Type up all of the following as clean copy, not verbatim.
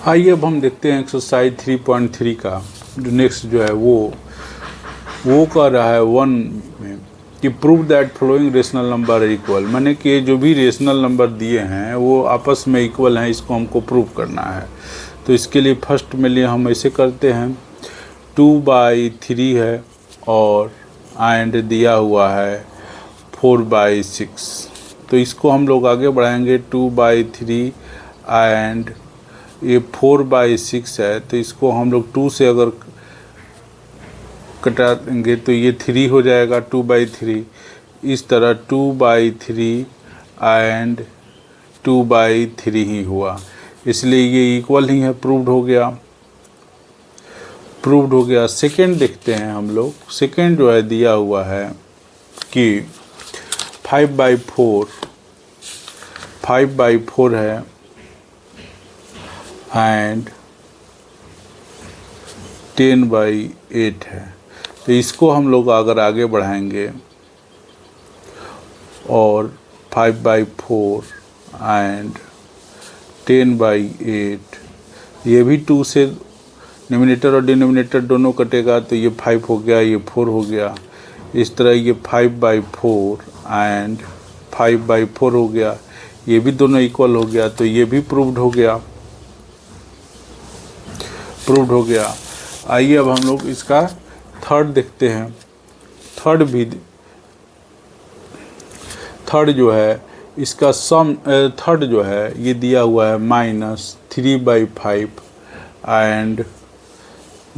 आइए अब हम देखते हैं एक्सरसाइज 3.3 का जो नेक्स्ट जो है वो कह रहा है 1 में कि prove that following rational number है इक्वल, माने कि जो भी रेशनल नंबर दिए हैं वो आपस में इक्वल हैं, इसको हमको प्रूव करना है। तो इसके लिए फर्स्ट में लिए हम ऐसे करते हैं 2/3 है और एंड दिया हुआ है 4/6। तो इसको हम लोग आगे बढ़ाएंगे 2/3 एंड ये 4/6 है, तो इसको हम लोग 2 से अगर कटा देंगे तो ये 3 हो जाएगा 2/3। इस तरह 2/3 एंड 2/3 ही हुआ, इसलिए ये इक्वल ही है, प्रूव्ड हो गया। सेकंड देखते हैं हम लोग। सेकंड जो है दिया हुआ है कि 5/4 है एंड 10/8 है। तो इसको हम लोग अगर आगे बढ़ाएंगे और 5/4 एंड 10/8, ये भी 2 से न्यूमरेटर और डिनोमिनेटर दोनों कटेगा, तो ये 5 हो गया, ये 4 हो गया। इस तरह ये 5/4 एंड 5/4 हो गया, ये भी दोनों इक्वल हो गया, तो ये भी प्रूव्ड हो गया। आइए अब हम लोग इसका थर्ड देखते हैं। थर्ड जो है इसका सम, थर्ड जो है ये दिया हुआ है -3/5 एंड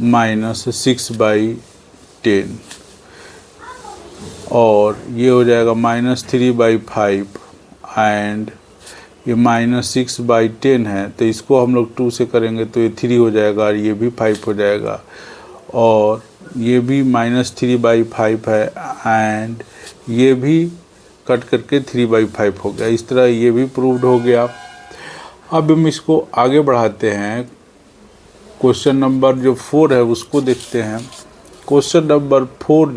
-6/10, और ये हो जाएगा -3/5 एंड ये -6/10 है। तो इसको हम लोग 2 से करेंगे तो ये 3 हो जाएगा और ये भी 5 हो जाएगा, और ये भी -3/5 है एंड ये भी कट करके 3/5 हो गया। इस तरह ये भी प्रूव्ड हो गया। अब हम इसको आगे बढ़ाते हैं। क्वेश्चन नंबर जो 4 है उसको देखते हैं। क्वेश्चन नंबर 4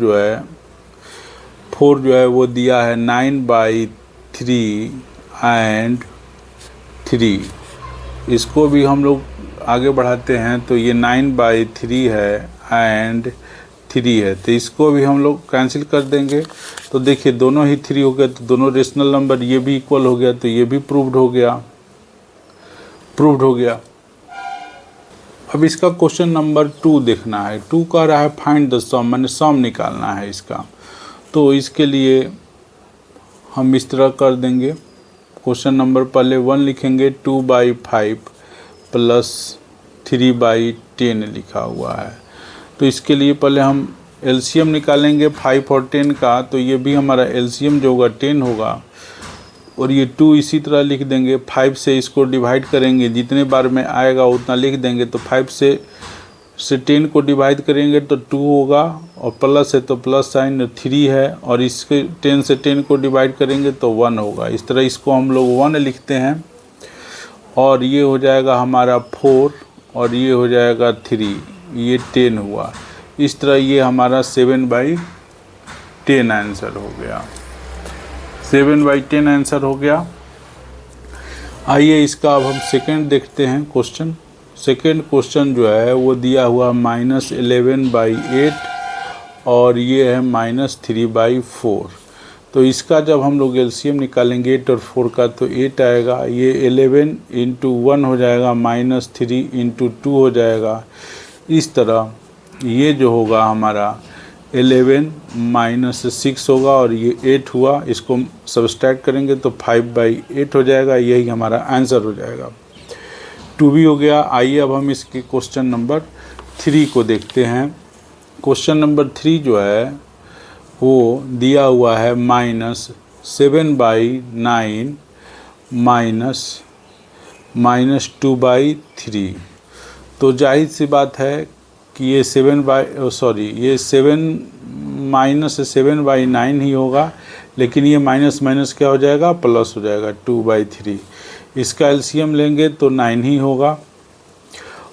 जो है वो दिया है 9/3 एंड 3। इसको भी हम लोग आगे बढ़ाते हैं, तो ये 9/3 है एंड 3 है, तो इसको भी हम लोग कैंसिल कर देंगे। तो देखिए दोनों ही 3 हो गया, तो दोनों रेशनल नंबर ये भी इक्वल हो गया, तो ये भी प्रूव्ड हो गया। अब इसका क्वेश्चन नंबर 2 देखना है। 2 कह रहा है फाइंड द सम, माने सम निकालना है इसका। तो इसके लिए हम इस तरह कर देंगे। क्वेश्चन नंबर पहले 1 लिखेंगे, 2/5 प्लस 3/10 लिखा हुआ है। तो इसके लिए पहले हम एलसीएम निकालेंगे 5 और 10 का, तो ये भी हमारा एलसीएम जो होगा 10 होगा, और ये 2 इसी तरह लिख देंगे। 5 से इसको डिवाइड करेंगे, जितने बार में आएगा उतना लिख देंगे। तो 5 से 10 को डिवाइड करेंगे तो 2 होगा, और प्लस है तो प्लस साइन 3 है, और इसके 10 से 10 को डिवाइड करेंगे तो 1 होगा। इस तरह इसको हम लोग 1 लिखते हैं, और ये हो जाएगा हमारा 4 और ये हो जाएगा 3, ये 10 हुआ। इस तरह ये हमारा 7/10 आंसर हो गया। 7/10 आंसर हो गया। आइए इसका अब हम सेकंड देखते हैं क्वेश्चन। सेकंड क्वेश्चन जो है वो दिया हुआ -11/8 और ये है -3/4। तो इसका जब हम लोग एलसीएम निकालेंगे 8 और 4 का, तो 8 आएगा, ये 11 × 1 हो जाएगा, -3 × 2 हो जाएगा। इस तरह ये जो होगा हमारा 11 - 6 होगा, और ये 8 हुआ, इसको सब्सट्रैक्ट करेंगे तो 5/8 हो जाएगा। यही हमारा आंसर हो जाएगा। 2 भी हो गया। आइए अब हम इसके क्वेश्चन नंबर 3 को देखते हैं। क्वेश्चन नंबर 3 जो है वो दिया हुआ है -7/9 -2/3। तो जाहिर सी बात है कि ये 7/9 ही होगा, लेकिन ये माइनस माइनस क्या हो जाएगा, प्लस हो जाएगा 2/3। इसका एलसीएम लेंगे तो 9 ही होगा,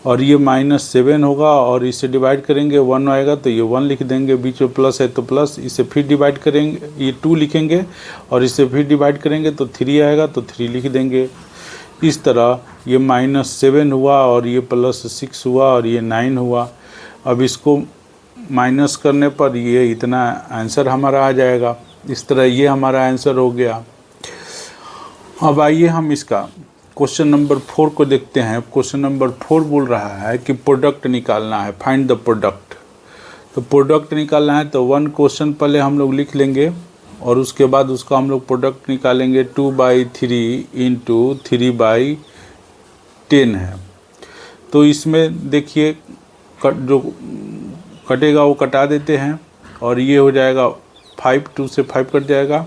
और ये -7 होगा, और इसे डिवाइड करेंगे 1 आएगा, तो ये 1 लिख देंगे, बीच में प्लस है तो प्लस, इसे फिर डिवाइड करेंगे, ये 2 लिखेंगे, और इसे फिर डिवाइड करेंगे तो 3 आएगा, तो 3 लिख देंगे। इस तरह ये -7 हुआ और ये +6 हुआ और ये 9 हुआ। अब इसको माइनस करने पर ये इतना आंसर हमारा आ जाएगा। इस तरह ये हमारा आंसर हो गया। अब आइए हम इसका क्वेश्चन नंबर 4 को देखते हैं। क्वेश्चन नंबर 4 बोल रहा है कि प्रोडक्ट निकालना है, फाइंड द प्रोडक्ट। तो प्रोडक्ट निकालना है तो 1 क्वेश्चन पहले हम लोग लिख लेंगे और उसके बाद उसका हम लोग प्रोडक्ट निकालेंगे। 2/3 × 3/10 है। तो इसमें देखिए जो कटेगा वो कटा देते हैं और ये हो जाएगा 5, 2 से 5 कट जाएगा,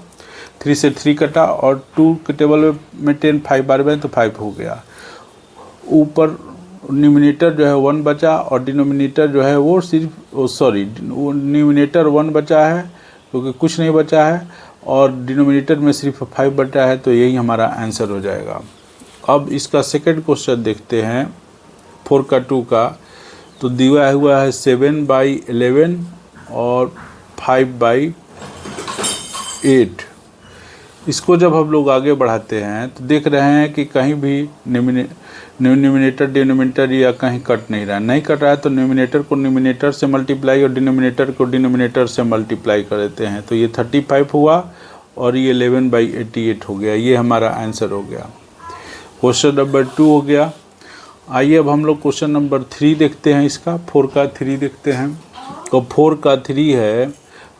3 से 3 कटा और 2 के टेबल में 10 5 बार में तो 5 हो गया। ऊपर न्यूमिनेटर जो है 1 बचा और डिनोमिनेटर जो है वो सिर्फ न्यूमिनेटर 1 बचा है क्योंकि कुछ नहीं बचा है और डिनोमिनेटर में सिर्फ 5 बचा है। तो यही हमारा आंसर हो जाएगा। अब इसका सेकंड क्वेश्चन देखते हैं 4 का 2 का। तो दिया हुआ है 7/11 और 5/8। इसको जब हम लोग आगे बढ़ाते हैं तो देख रहे हैं कि कहीं भी न्यूमिनेटर डिनोमिनेटर या कहीं कट नहीं रहा है। नहीं कट रहा है तो न्यूमिनेटर को न्यूमिनेटर से मल्टीप्लाई और डिनोमिनेटर को डिनोमिनेटर से मल्टीप्लाई कर देते हैं। तो ये 35 हुआ और ये 11/88 हो गया। ये हमारा आंसर हो गया। क्वेश्चन नंबर 2 हो गया। आइए अब हम लोग क्वेश्चन नंबर 3 देखते हैं। इसका 4 का 3 देखते हैं। तो 4 का 3 है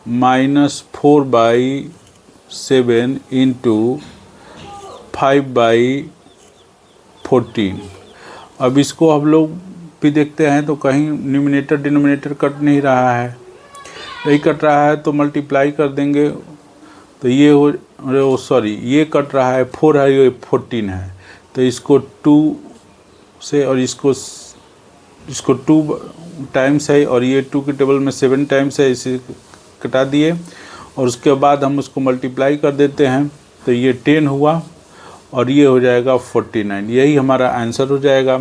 -4/7 × 5/14। अब इसको हम लोग भी देखते हैं तो कहीं न्यूमिनेटर डिनोमिनेटर कट नहीं रहा है। नहीं कट रहा है तो मल्टीप्लाई कर देंगे तो ये ये कट रहा है 4 है, ये 14 है। तो इसको 2 से और इसको 2 टाइम्स है और ये 2 के टेबल में 7 टाइम्स है, इसे कटा दिए और उसके बाद हम उसको मल्टीप्लाई कर देते हैं तो ये 10 हुआ और ये हो जाएगा 49। यही हमारा आंसर हो जाएगा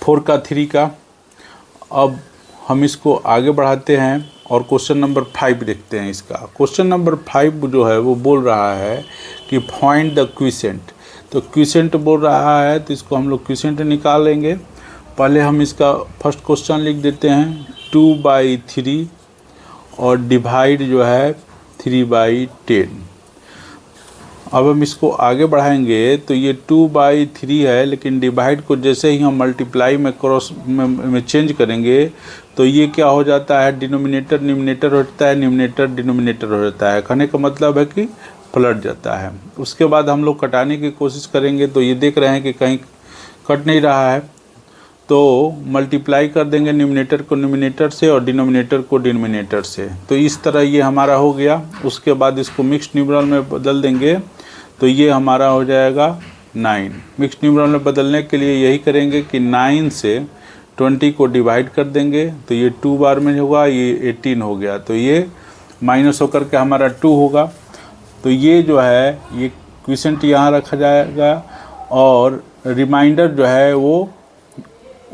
4 का 3 का। अब हम इसको आगे बढ़ाते हैं और क्वेश्चन नंबर 5 देखते हैं। इसका क्वेश्चन नंबर 5 जो है वो बोल रहा है कि फाइंड द क्विसेंट। तो क्विसेंट बोल रहा है तो इसको हम लोग क्विसेंट निकालेंगे। पहले हम इसका फर्स्ट क्वेश्चन लिख देते हैं 2/3 और डिवाइड जो है 3/10। अब हम इसको आगे बढ़ाएंगे तो ये 2/3 है, लेकिन डिवाइड को जैसे ही हम मल्टीप्लाई में क्रॉस में चेंज करेंगे तो ये क्या हो जाता है, डिनोमिनेटर न्यूमिनेटर हो जाता है, न्यूमिनेटर डिनोमिनेटर हो जाता है। कहने का मतलब है कि पलट जाता है। उसके बाद हम लोग कटाने की कोशिश करेंगे तो ये देख रहे हैं कि कहीं कट नहीं रहा है तो मल्टीप्लाई कर देंगे न्यूमिनेटर को न्यूमिनेटर से और डिनोमिनेटर को डिनोमिनेटर से। तो इस तरह ये हमारा हो गया। उसके बाद इसको मिक्स्ड न्यूमरल में बदल देंगे तो ये हमारा हो जाएगा 9। मिक्स्ड न्यूमरल में बदलने के लिए यही करेंगे कि 9 से 20 को डिवाइड कर देंगे तो ये 2 बार में होगा, ये 18 हो गया। तो ये माइनस होकर के हमारा 2 होगा। तो ये जो है ये क्विसेंट यहाँ रखा जाएगा और रिमाइंडर जो है वो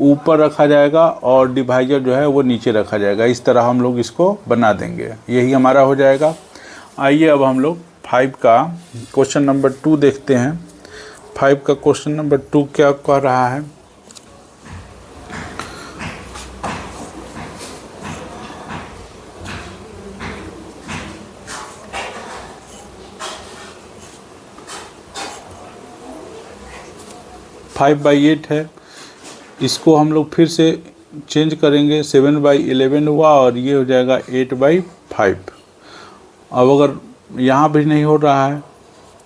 ऊपर रखा जाएगा और डिवाइजर जो है वो नीचे रखा जाएगा। इस तरह हम लोग इसको बना देंगे। यही हमारा हो जाएगा। आइए अब हम लोग 5 का क्वेश्चन नंबर 2 देखते हैं। 5 का क्वेश्चन नंबर 2 क्या कह रहा है। फाइव बाई 8 है। इसको हम लोग फिर से चेंज करेंगे। 7/11 हुआ और ये हो जाएगा 8/5। अब अगर यहाँ भी नहीं हो रहा है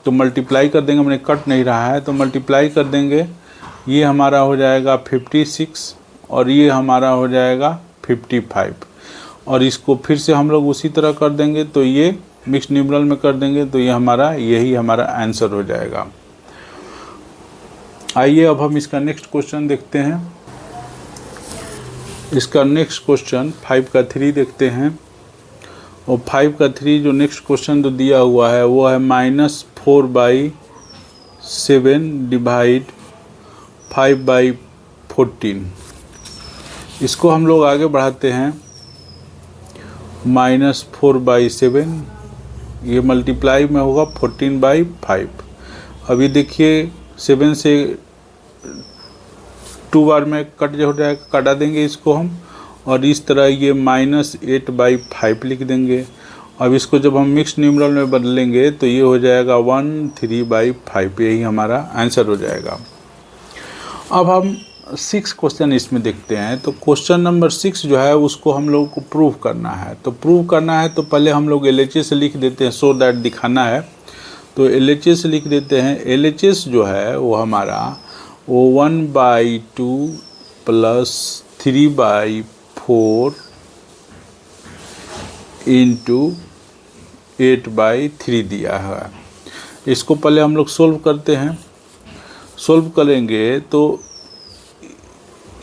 तो मल्टीप्लाई कर देंगे। मैंने कट नहीं रहा है तो मल्टीप्लाई कर देंगे। ये हमारा हो जाएगा 56 और ये हमारा हो जाएगा 55 और इसको फिर से हम लोग उसी तरह कर देंगे तो ये मिक्स न्यूमरल में कर देंगे तो यही हमारा आंसर हो जाएगा। आइए अब हम इसका नेक्स्ट क्वेश्चन देखते हैं। इसका नेक्स्ट क्वेश्चन 5 का 3 देखते हैं और 5 का 3 जो नेक्स्ट क्वेश्चन जो दिया हुआ है वो है -4/7 डिवाइड 5/14। इसको हम लोग आगे बढ़ाते हैं। -4/7 ये मल्टीप्लाई में होगा 14/5। अभी देखिए 7 से 2 बार में कट हो जाएगा, काटा देंगे इसको हम, और इस तरह ये -8/5 लिख देंगे। अब इसको जब हम मिक्स न्यूमरल में बदलेंगे तो ये हो जाएगा 13/5, यही हमारा आंसर हो जाएगा। अब हम 6 क्वेश्चन इसमें देखते हैं। तो क्वेश्चन नंबर 6 जो है उसको हम लोग को प्रूव करना है। तो प्रूव करना है तो पहले हम लोग LHS लिख देते हैं, सो दैट दिखाना है। तो LHS लिख देते हैं। LHS जो है वो हमारा वो 1/2 + 3/4 × 8/3 दिया है। इसको पहले हम लोग सोल्व करते हैं। सोल्व करेंगे तो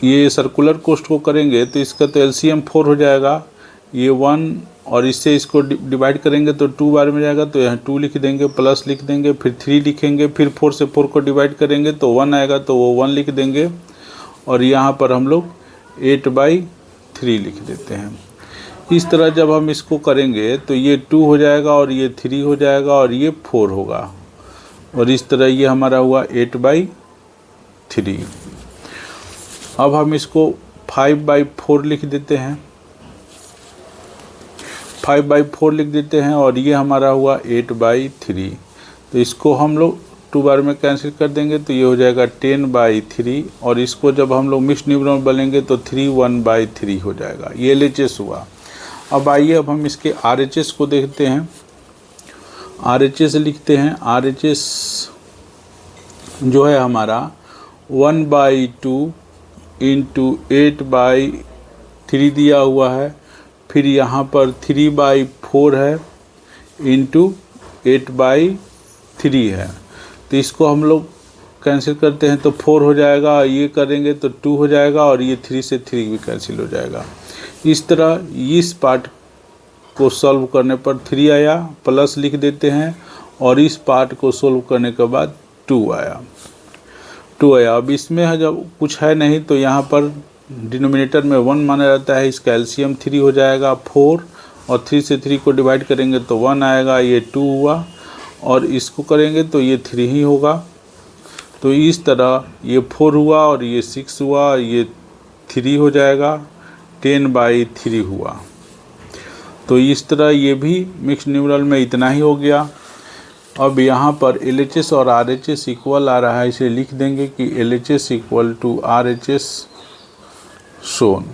ये सर्कुलर कोस्ट को करेंगे तो इसका तो LCM 4 हो जाएगा, ये 1, और इससे इसको डिवाइड करेंगे तो 2 बार में जाएगा, तो यहाँ 2 लिख देंगे, प्लस लिख देंगे, फिर 3 लिखेंगे, फिर 4 से 4 को डिवाइड करेंगे तो 1 आएगा, तो वो 1 लिख देंगे, और यहाँ पर हम लोग 8/3 लिख देते हैं। इस तरह जब हम इसको करेंगे तो ये 2 हो जाएगा, और ये 3 हो जाएगा, और ये 4 होगा, और इस तरह ये हमारा हुआ 8/3। अब हम इसको 5/4 लिख देते हैं, 5/4 लिख देते हैं, और ये हमारा हुआ 8/3। तो इसको हम लोग 2 बार में कैंसिल कर देंगे तो ये हो जाएगा 10/3, और इसको जब हम लोग मिक्स न्यूमरल में बनेंगे तो 3 1/3 हो जाएगा। ये LHS हुआ। अब आइए अब हम इसके RHS को देखते हैं। RHS लिखते हैं। RHS जो है हमारा 1/2 × 8/3 दिया हुआ है, फिर यहाँ पर 3/4 है × 8/3 है। तो इसको हम लोग कैंसिल करते हैं तो 4 हो जाएगा, ये करेंगे तो 2 हो जाएगा, और ये 3 से 3 भी कैंसिल हो जाएगा। इस तरह इस पार्ट को सॉल्व करने पर 3 आया, प्लस लिख देते हैं, और इस पार्ट को सॉल्व करने के बाद 2 आया। अब इसमें जब कुछ है नहीं तो यहाँ पर डिनोमिनेटर में 1 माना जाता है, इसका LCM 3 हो जाएगा 4, और 3 से 3 को डिवाइड करेंगे तो 1 आएगा, ये 2 हुआ, और इसको करेंगे तो ये 3 ही होगा। तो इस तरह ये 4 हुआ, और ये 6 हुआ, ये 3 हो जाएगा, 10/3 हुआ। तो इस तरह ये भी मिक्स न्यूमरल में इतना ही हो गया। अब यहाँ पर LHS और RHS इक्वल आ रहा है, इसे लिख देंगे कि LHS = RHS शोन।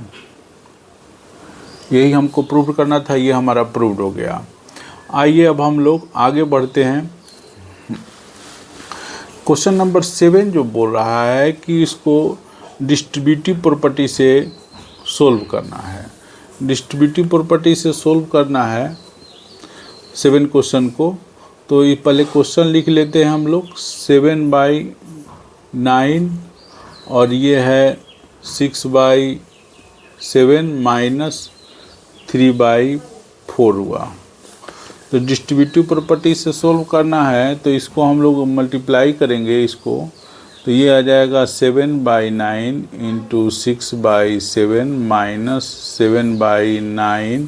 यही हमको प्रूव करना था, ये हमारा प्रूव्ड हो गया। आइए अब हम लोग आगे बढ़ते हैं। क्वेश्चन नंबर 7 जो बोल रहा है कि इसको डिस्ट्रीब्यूटिव प्रॉपर्टी से सोल्व करना है। डिस्ट्रीब्यूटिव प्रॉपर्टी से सोल्व करना है 7 क्वेश्चन को। तो ये पहले क्वेश्चन लिख लेते हैं हम लोग। 7/9 और ये है 6/7 - 3/4 हुआ। तो डिस्ट्रीब्यूटिव प्रॉपर्टी से सोल्व करना है तो इसको हम लोग मल्टीप्लाई करेंगे इसको, तो ये आ जाएगा 7/9 × 6/7 - 7/9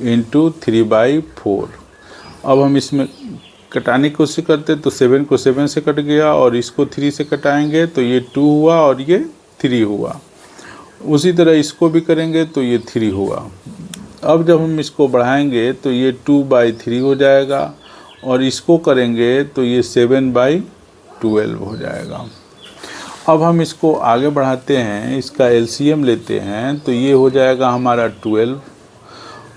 × 3/4। अब हम इसमें कटाने की कोशिश करते तो 7 को 7 से कट गया और इसको 3 से कटाएंगे तो ये 2 हुआ और ये 3 हुआ। उसी तरह इसको भी करेंगे तो ये 3 हुआ। अब जब हम इसको बढ़ाएंगे तो ये 2/3 हो जाएगा और इसको करेंगे तो ये 7/12 हो जाएगा। अब हम इसको आगे बढ़ाते हैं, इसका LCM लेते हैं तो ये हो जाएगा हमारा 12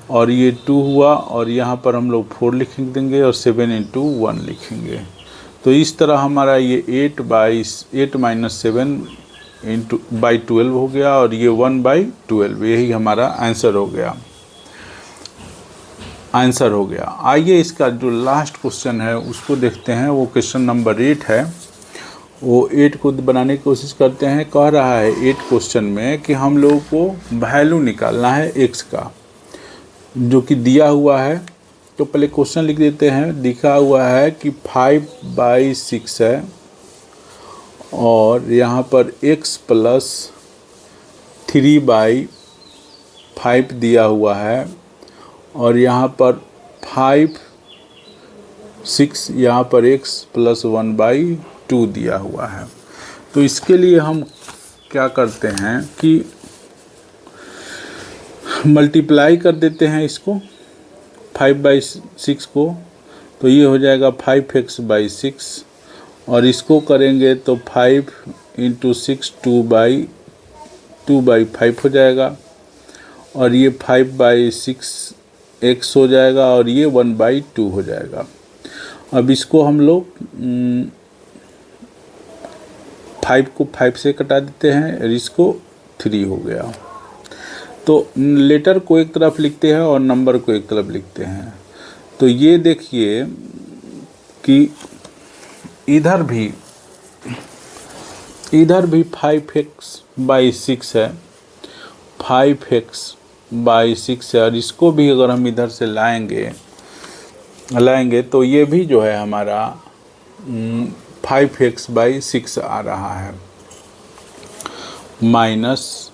और ये 2 हुआ और यहाँ पर हम लोग 4 लिख देंगे और 7 × 1 लिखेंगे। तो इस तरह हमारा ये 8 - 7 × 12 हो गया और ये 1/12, यही हमारा आंसर हो गया। आइए इसका जो लास्ट क्वेश्चन है उसको देखते हैं। वो क्वेश्चन नंबर 8 है। वो 8 को बनाने की कोशिश करते हैं। कह रहा है 8 क्वेश्चन में कि हम लोगों को वैल्यू निकालना है x का, जो कि दिया हुआ है। तो पहले क्वेश्चन लिख देते हैं। दिखा हुआ है कि 5/6 है और यहाँ पर x + 3/5 दिया हुआ है और यहाँ पर 5 6 यहाँ पर x + 1/2 2 दिया हुआ है। तो इसके लिए हम क्या करते हैं कि मल्टीप्लाई कर देते हैं इसको 5/6 को, तो ये हो जाएगा 5x/6 और इसको करेंगे तो 5 × 6 2/5 हो जाएगा और ये 5/6 x हो जाएगा और ये 1/2 हो जाएगा। अब इसको हम लोग 5 को 5 से कटा देते हैं और इसको 3 हो गया। तो लेटर को एक तरफ लिखते हैं और नंबर को एक तरफ लिखते हैं। तो ये देखिए कि इधर भी 5x/6 है, 5x/6 है और इसको भी अगर हम इधर से लाएंगे तो ये भी जो है हमारा 5x/6 आ रहा है, माइनस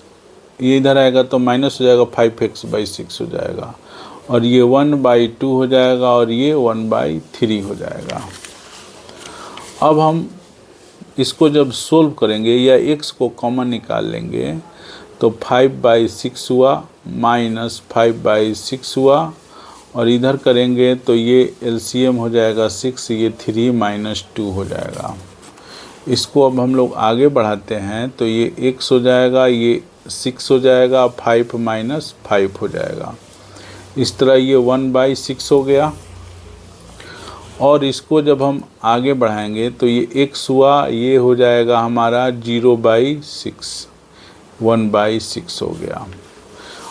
ये इधर आएगा तो माइनस हो जाएगा, 5x/6 हो जाएगा और ये 1/2 हो जाएगा और ये 1/3 हो जाएगा। अब हम इसको जब सोल्व करेंगे या x को कॉमन निकाल लेंगे तो 5/6 हुआ माइनस 5/6 हुआ और इधर करेंगे तो ये एलसीएम हो जाएगा 6, ये 3 - 2 हो जाएगा। इसको अब हम लोग आगे बढ़ाते हैं तो ये x हो जाएगा, ये 6 हो जाएगा, 5 - 5 हो जाएगा। इस तरह ये 1/6 हो गया और इसको जब हम आगे बढ़ाएंगे तो ये x हुआ, ये हो जाएगा हमारा 0/6, 1/6 हो गया।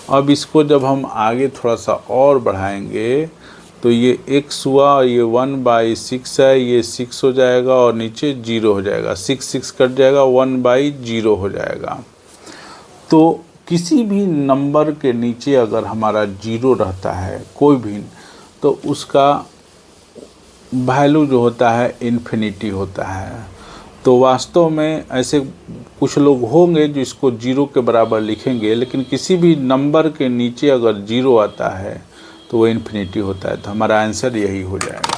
अब इसको जब हम आगे थोड़ा सा और बढ़ाएंगे तो ये x हुआ, ये 1/6 है, ये 6 हो जाएगा और नीचे 0 हो जाएगा, 6 कट जाएगा, 1/0 हो जाएगा। तो किसी भी नंबर के नीचे अगर हमारा 0 रहता है कोई भी, तो उसका वैल्यू जो होता है इन्फिनिटी होता है। तो वास्तव में ऐसे कुछ लोग होंगे जो इसको 0 के बराबर लिखेंगे, लेकिन किसी भी नंबर के नीचे अगर 0 आता है तो वो इन्फिनिटी होता है। तो हमारा आंसर यही हो जाएगा।